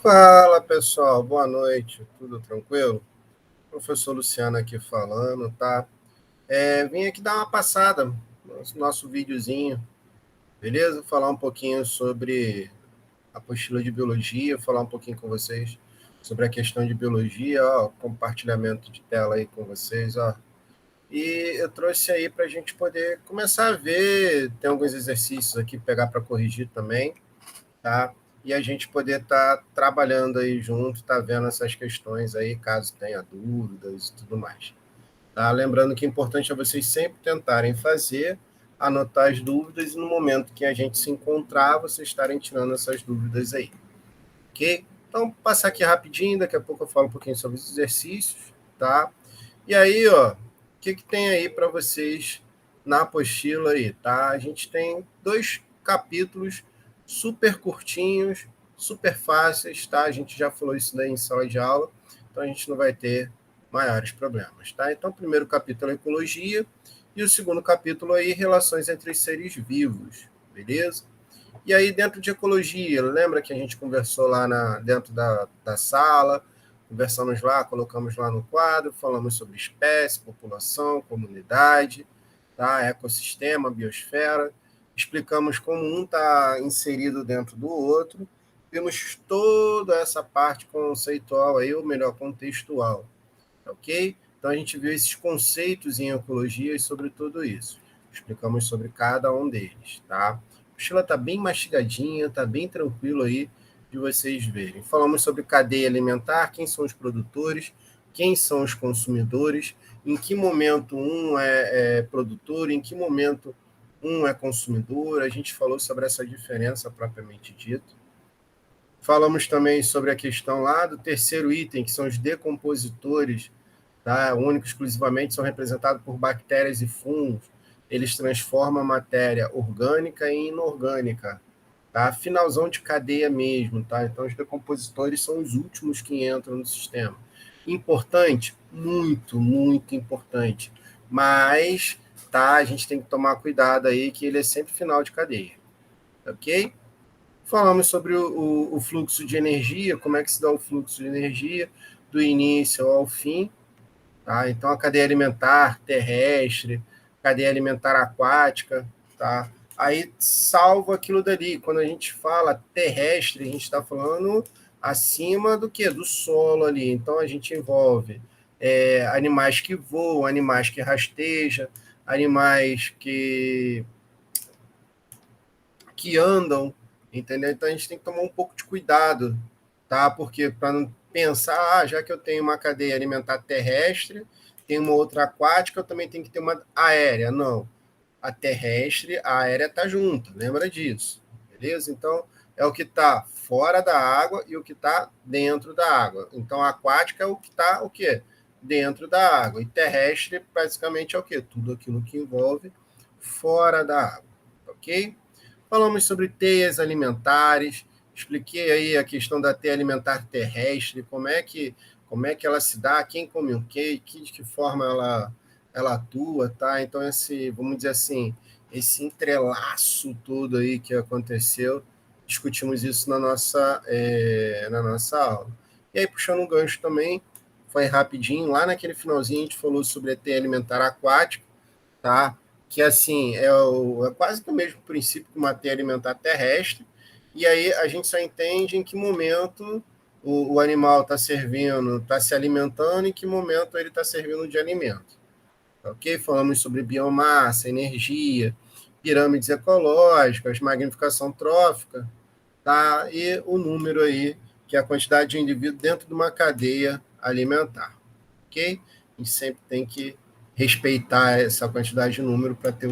Fala pessoal, boa noite, tudo tranquilo? Professor Luciano aqui falando, tá? Vim aqui dar uma passada no nosso videozinho, beleza? Falar um pouquinho sobre a apostila de biologia, falar um pouquinho com vocês sobre a questão de biologia, ó, compartilhamento de tela aí com vocês, ó. E eu trouxe aí para a gente poder começar a ver, tem alguns exercícios aqui, pegar para corrigir também, tá? E a gente poder estar trabalhando aí junto, tá vendo essas questões aí, caso tenha dúvidas e tudo mais. Tá? Lembrando que o importante é vocês sempre tentarem fazer, anotar as dúvidas e no momento que a gente se encontrar, vocês estarem tirando essas dúvidas aí, ok? Então, passar aqui rapidinho, daqui a pouco eu falo um pouquinho sobre os exercícios, tá? E aí, ó, o que tem aí para vocês na apostila aí, tá? A gente tem 2 capítulos super curtinhos, super fáceis, tá? A gente já falou isso daí em sala de aula, então a gente não vai ter maiores problemas, tá? Então, o primeiro capítulo é ecologia e o segundo capítulo aí, relações entre os seres vivos, beleza? E aí, dentro de ecologia, lembra que a gente conversou lá dentro da sala, conversamos lá, colocamos lá no quadro, falamos sobre espécie, população, comunidade, tá? Ecossistema, biosfera, explicamos como um está inserido dentro do outro, vimos toda essa parte conceitual aí, ou melhor, contextual, ok? Então a gente viu esses conceitos em ecologia e sobre tudo isso. Explicamos sobre cada um deles, tá? A mochila está bem mastigadinha, está bem tranquilo aí de vocês verem. Falamos sobre cadeia alimentar, quem são os produtores, quem são os consumidores, em que momento um é produtor, em que momento um é consumidor. A gente falou sobre essa diferença propriamente dita. Falamos também sobre a questão lá do terceiro item, que são os decompositores, tá? Único exclusivamente são representados por bactérias e fungos. Eles transformam a matéria orgânica em inorgânica, tá? Finalzão de cadeia mesmo, tá? Então, os decompositores são os últimos que entram no sistema. Importante? Muito, muito importante. Mas, tá? A gente tem que tomar cuidado aí, que ele é sempre final de cadeia, ok? Falamos sobre o fluxo de energia, como é que se dá o fluxo de energia do início ao fim, tá? Então, a cadeia alimentar terrestre, cadeia alimentar aquática, tá? Aí salva aquilo dali. Quando a gente fala terrestre, a gente está falando acima do que? Do solo ali. Então, a gente envolve animais que voam, animais que rastejam, animais que andam, entendeu? Então, a gente tem que tomar um pouco de cuidado, tá? Porque para não pensar, já que eu tenho uma cadeia alimentar terrestre, tem uma outra aquática, eu também tenho que ter uma aérea. Não. A terrestre, a aérea está junto, lembra disso, beleza? Então, é o que está fora da água e o que está dentro da água. Então, a aquática é o que está o quê? Dentro da água. E terrestre, basicamente, é o quê? Tudo aquilo que envolve fora da água, ok? Falamos sobre teias alimentares, expliquei aí a questão da teia alimentar terrestre, como é que ela se dá, quem come o quê, de que forma ela atua, tá? Então, vamos dizer assim, esse entrelaço todo aí que aconteceu, discutimos isso na nossa aula. E aí, puxando um gancho também, foi rapidinho, lá naquele finalzinho a gente falou sobre a teia alimentar aquática, tá? Que assim é quase que o mesmo princípio que uma teia alimentar terrestre, e aí a gente só entende em que momento o animal está servindo, está se alimentando, em que momento ele está servindo de alimento. Ok? Falamos sobre biomassa, energia, pirâmides ecológicas, magnificação trófica, tá? E o número aí, que é a quantidade de indivíduos dentro de uma cadeia alimentar, ok? A gente sempre tem que respeitar essa quantidade de número para ter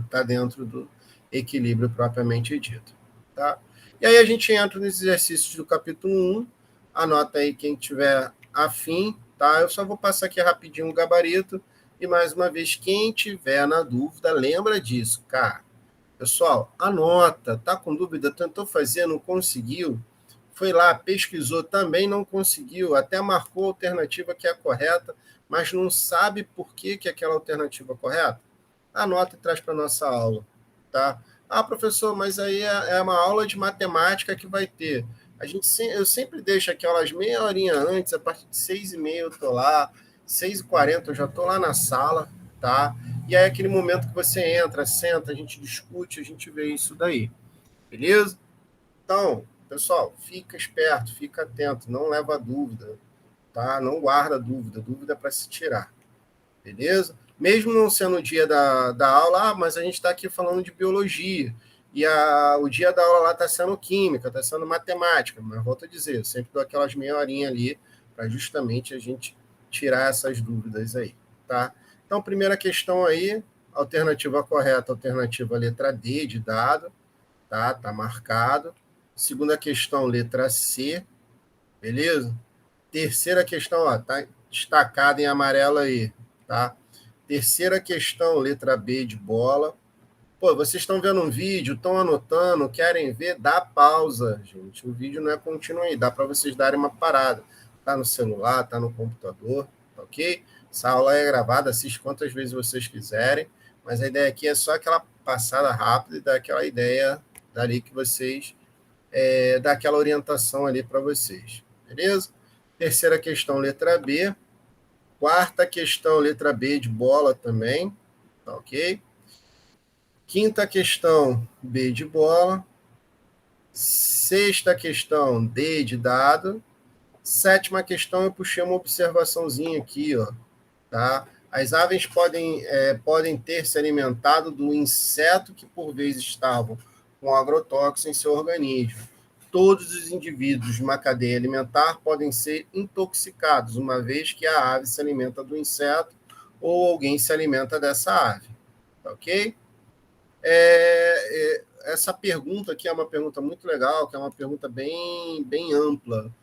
tá dentro do equilíbrio propriamente dito, tá? E aí a gente entra nos exercícios do capítulo 1, anota aí quem tiver afim, tá? Eu só vou passar aqui rapidinho o gabarito, e mais uma vez, quem tiver na dúvida, lembra disso, cara. Pessoal, anota, tá com dúvida, tentou fazer, não conseguiu, foi lá, pesquisou, também não conseguiu, até marcou a alternativa que é a correta, mas não sabe por que aquela alternativa é correta? Anota e traz para a nossa aula, tá? Ah, professor, mas aí é uma aula de matemática que vai ter. Eu sempre deixo aquelas meia horinha antes, a partir de 6h30 eu estou lá, 6h40 eu já estou lá na sala, tá? E aí é aquele momento que você entra, senta, a gente discute, a gente vê isso daí, beleza? Então, pessoal, fica esperto, fica atento, não leva dúvida, tá? Não guarda dúvida, dúvida é para se tirar, beleza? Mesmo não sendo o dia da aula, mas a gente está aqui falando de biologia, e o dia da aula lá está sendo química, está sendo matemática, mas volto a dizer, eu sempre dou aquelas meia horinha ali, para justamente a gente tirar essas dúvidas aí, tá? Então, primeira questão aí, alternativa correta, alternativa letra D de dado, tá? Tá marcado. Segunda questão, letra C, beleza? Terceira questão, ó, tá destacada em amarelo aí, tá? Terceira questão, letra B de bola. Pô, vocês estão vendo um vídeo, estão anotando, querem ver, dá pausa, gente. O vídeo não é contínuo aí, dá para vocês darem uma parada. Tá no celular, tá no computador, tá ok? Essa aula é gravada, assiste quantas vezes vocês quiserem, mas a ideia aqui é só aquela passada rápida e dar aquela ideia dali que vocês, dar aquela orientação ali para vocês, beleza? Terceira questão, letra B. Quarta questão, letra B de bola também, tá ok? Quinta questão, B de bola. Sexta questão, D de dado. Sétima questão, eu puxei uma observaçãozinha aqui, ó, tá? As aves podem ter se alimentado do inseto que por vezes estavam com agrotóxico em seu organismo. Todos os indivíduos de uma cadeia alimentar podem ser intoxicados, uma vez que a ave se alimenta do inseto ou alguém se alimenta dessa ave, tá ok? Essa pergunta aqui é uma pergunta muito legal, que é uma pergunta bem, bem ampla,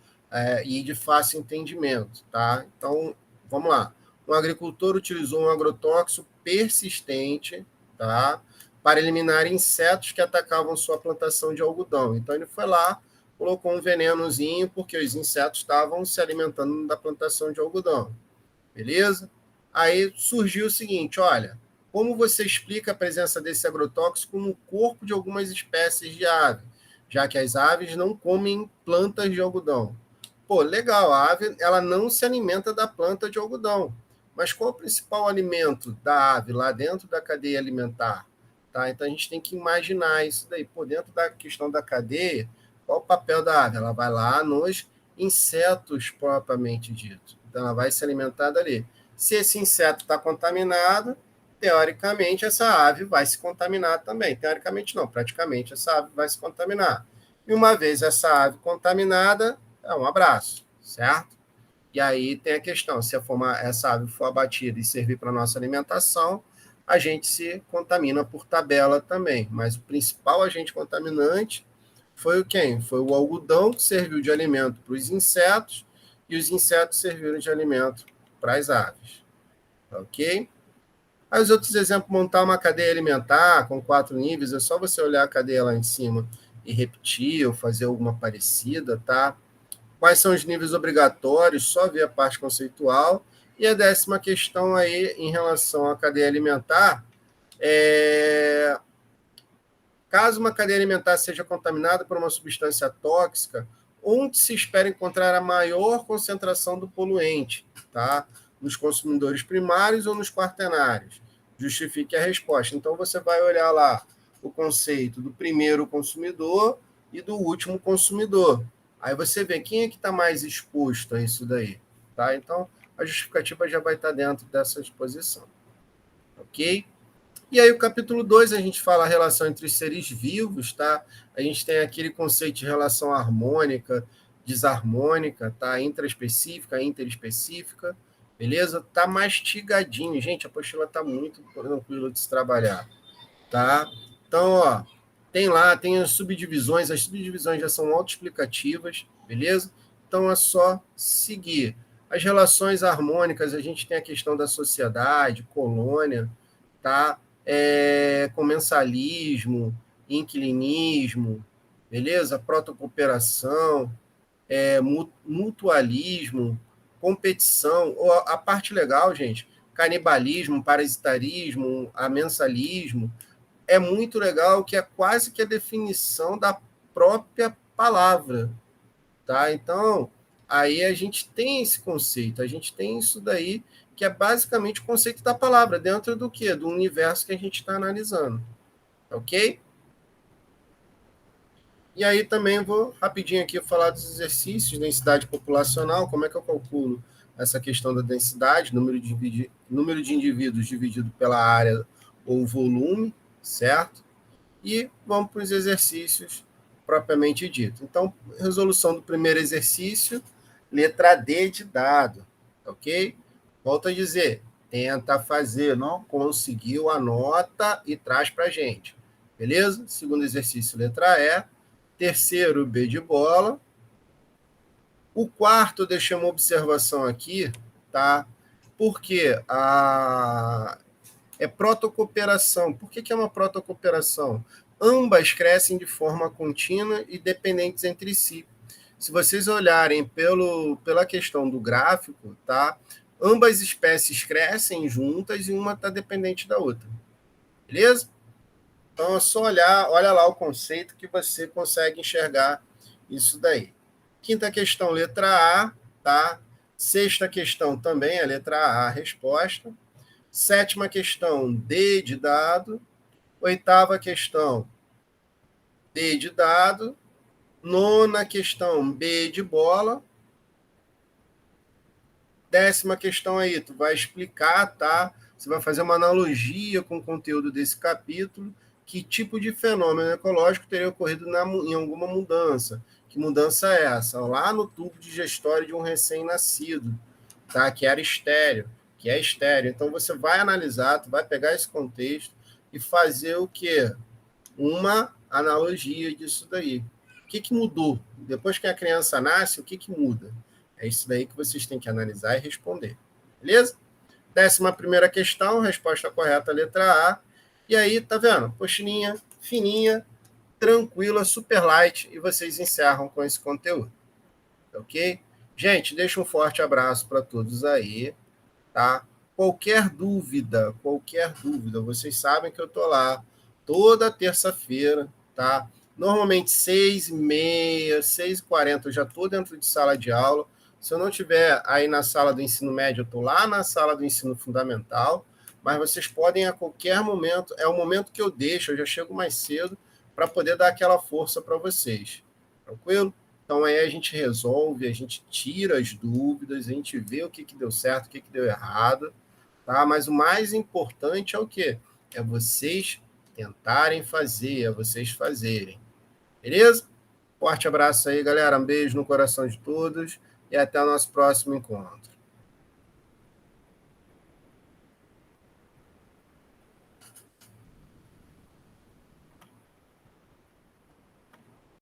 e de fácil entendimento, tá? Então, vamos lá. Um agricultor utilizou um agrotóxico persistente, tá? Para eliminar insetos que atacavam sua plantação de algodão. Então, ele foi lá, colocou um venenozinho, porque os insetos estavam se alimentando da plantação de algodão. Beleza? Aí surgiu o seguinte, olha, como você explica a presença desse agrotóxico no corpo de algumas espécies de ave, já que as aves não comem plantas de algodão? Pô, legal, a ave ela não se alimenta da planta de algodão, mas qual é o principal alimento da ave lá dentro da cadeia alimentar? Tá? Então a gente tem que imaginar isso daí. Por dentro da questão da cadeia, qual o papel da ave? Ela vai lá nos insetos propriamente dito. Então ela vai se alimentar dali. Se esse inseto está contaminado, teoricamente essa ave vai se contaminar também. Teoricamente não, praticamente essa ave vai se contaminar. E uma vez essa ave contaminada, é um abraço, certo? E aí tem a questão, se essa ave for abatida e servir para nossa alimentação, a gente se contamina por tabela também. Mas o principal agente contaminante foi quem? Foi o algodão, que serviu de alimento para os insetos, e os insetos serviram de alimento para as aves. Ok? Aí os outros exemplos, montar uma cadeia alimentar com 4 níveis, é só você olhar a cadeia lá em cima e repetir ou fazer alguma parecida, tá? Quais são os níveis obrigatórios? Só ver a parte conceitual. E a 10ª questão aí, em relação à cadeia alimentar, caso uma cadeia alimentar seja contaminada por uma substância tóxica, onde se espera encontrar a maior concentração do poluente, tá? Nos consumidores primários ou nos quaternários? Justifique a resposta. Então, você vai olhar lá o conceito do primeiro consumidor e do último consumidor. Aí você vê quem é que está mais exposto a isso daí, tá? Então, a justificativa já vai estar dentro dessa exposição, ok? E aí o capítulo 2 a gente fala a relação entre os seres vivos, tá? A gente tem aquele conceito de relação harmônica, desarmônica, tá? Intraespecífica, interespecífica, beleza? Tá mastigadinho, gente, a apostila tá muito tranquila de se trabalhar, tá? Então, ó, tem as subdivisões já são autoexplicativas, beleza? Então é só seguir. As relações harmônicas, a gente tem a questão da sociedade, colônia, tá? Comensalismo, inquilinismo, beleza? Protocooperação, mutualismo, competição, ou a parte legal, gente, canibalismo, parasitarismo, amensalismo, é muito legal, que é quase que a definição da própria palavra, tá? Então, aí a gente tem esse conceito, a gente tem isso daí, que é basicamente o conceito da palavra, dentro do quê? Do universo que a gente está analisando, ok? E aí também vou rapidinho aqui falar dos exercícios de densidade populacional, como é que eu calculo essa questão da densidade, número de indivíduos dividido pela área ou volume, certo? E vamos para os exercícios propriamente dito. Então, resolução do primeiro exercício, letra D de dado, ok? Volto a dizer, tenta fazer, não conseguiu, anota e traz para a gente, beleza? Segundo exercício, letra E. Terceiro, B de bola. O quarto, eu deixei uma observação aqui, tá? Porque é protocooperação. Por que é uma protocooperação? Ambas crescem de forma contínua e dependentes entre si. Se vocês olharem pela questão do gráfico, tá? Ambas espécies crescem juntas e uma está dependente da outra. Beleza? Então é só olhar, olha lá o conceito que você consegue enxergar isso daí. Quinta questão, letra A, tá? Sexta questão também, a letra A, a resposta. Sétima questão, D de dado. Oitava questão, D de dado. Nona questão, B de bola. Décima questão aí, tu vai explicar, tá? Você vai fazer uma analogia com o conteúdo desse capítulo, que tipo de fenômeno ecológico teria ocorrido em alguma mudança. Que mudança é essa? Lá no tubo digestório de um recém-nascido, tá? Que era estéreo, que é estéreo. Então você vai analisar, tu vai pegar esse contexto e fazer o quê? Uma analogia disso daí. O que mudou? Depois que a criança nasce, o que muda? É isso daí que vocês têm que analisar e responder. Beleza? 11ª questão, resposta correta, letra A. E aí, tá vendo? Postilinha fininha, tranquila, super light, e vocês encerram com esse conteúdo. Ok? Gente, deixa um forte abraço para todos aí, tá? Qualquer dúvida, vocês sabem que eu tô lá toda terça-feira, tá? Normalmente 6h30, 6h40, eu já estou dentro de sala de aula. Se eu não estiver aí na sala do ensino médio, eu estou lá na sala do ensino fundamental, mas vocês podem a qualquer momento, é o momento que eu deixo, eu já chego mais cedo para poder dar aquela força para vocês. Tranquilo? Então aí a gente resolve, a gente tira as dúvidas, a gente vê o que deu certo, o que deu errado, tá? Mas o mais importante é o quê? É vocês tentarem fazer, é vocês fazerem. Beleza? Forte abraço aí, galera. Um beijo no coração de todos e até o nosso próximo encontro.